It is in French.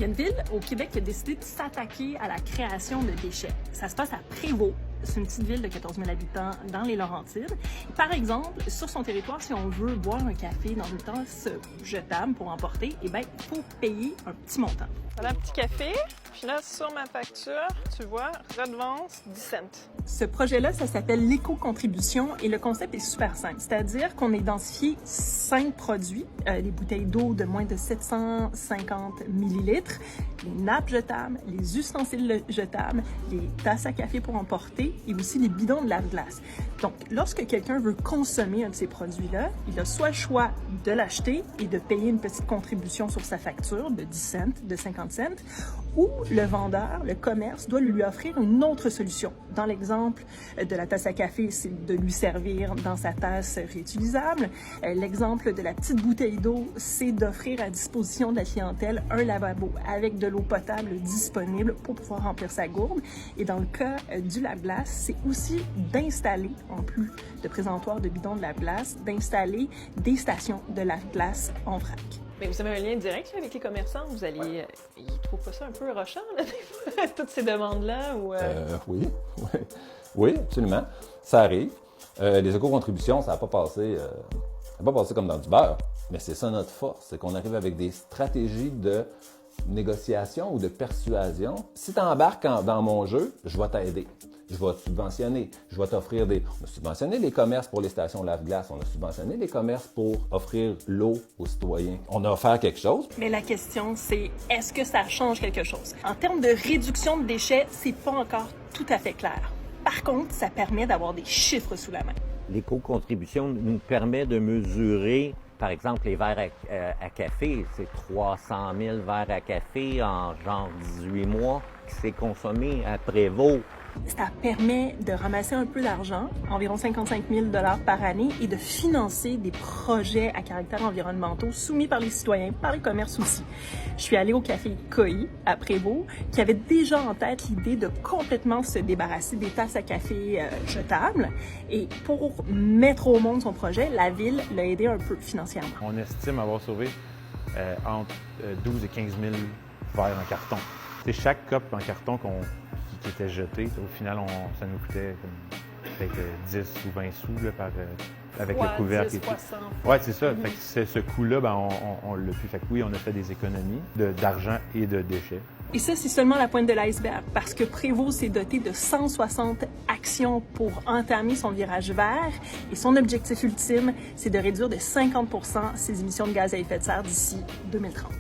Il y a une ville au Québec qui a décidé de s'attaquer à la création de déchets. Ça se passe à Prévost. C'est une petite ville de 14 000 habitants dans les Laurentides. Par exemple, sur son territoire, si on veut boire un café dans une tasse jetable pour emporter, eh bien, il faut payer un petit montant. Voilà un petit café. Puis là, sur ma facture, tu vois, redevance 10 cents. Ce projet-là, ça s'appelle l'éco-contribution et le concept est super simple. C'est-à-dire qu'on a identifié 5 produits, les bouteilles d'eau de moins de 750 millilitres, les nappes jetables, les ustensiles jetables, les tasses à café pour emporter et aussi les bidons de lave-glace. Donc, lorsque quelqu'un veut consommer un de ces produits-là, il a soit le choix de l'acheter et de payer une petite contribution sur sa facture de 10 cents, de 50 cents, ou le vendeur, le commerce, doit lui offrir une autre solution. Dans l'exemple de la tasse à café, c'est de lui servir dans sa tasse réutilisable. L'exemple de la petite bouteille d'eau, c'est d'offrir à disposition de la clientèle un lavabo avec de l'eau potable disponible pour pouvoir remplir sa gourde. Et dans le cas du lave-glace, c'est aussi d'installer, en plus de présentoirs de bidons de lave-glace, d'installer des stations de lave-glace en vrac. Mais vous avez un lien direct là, avec les commerçants? Vous allez... Ils trouvent pas ça un peu rochant, là, des fois, toutes ces demandes-là? Ou, Oui, absolument. Ça arrive. Les éco-contributions, ça n'a pas passé comme dans du beurre. Mais c'est ça notre force, c'est qu'on arrive avec des stratégies de négociation ou de persuasion. Si tu embarques dans mon jeu, je vais t'aider. Je vais te subventionner. Je vais t'offrir des... On a subventionné les commerces pour les stations lave-glace. On a subventionné les commerces pour offrir l'eau aux citoyens. On a offert quelque chose. Mais la question, c'est est-ce que ça change quelque chose? En termes de réduction de déchets, c'est pas encore tout à fait clair. Par contre, ça permet d'avoir des chiffres sous la main. L'éco-contribution nous permet de mesurer, par exemple, les verres à café. C'est 300 000 verres à café en genre 18 mois qui s'est consommé à Prévost. Ça permet de ramasser un peu d'argent, environ 55 000 $ par année, et de financer des projets à caractère environnementaux soumis par les citoyens, par les commerces aussi. Je suis allée au café Koi à Prévost, qui avait déjà en tête l'idée de complètement se débarrasser des tasses à café jetables. Et pour mettre au monde son projet, la ville l'a aidé un peu financièrement. On estime avoir sauvé entre 12 et 15 000 verres en carton. C'est chaque coupe en carton qui était jeté, au final, ça nous coûtait peut-être 10 ou 20 sous là, avec le couvercle. 10, et tout. 300. Oui, c'est ça. Fait que ce coût-là, on l'a pu. Fait que oui, on a fait des économies d'argent et de déchets. Et ça, c'est seulement la pointe de l'iceberg, parce que Prévost s'est doté de 160 actions pour entamer son virage vert. Et son objectif ultime, c'est de réduire de 50 % ses émissions de gaz à effet de serre d'ici 2030.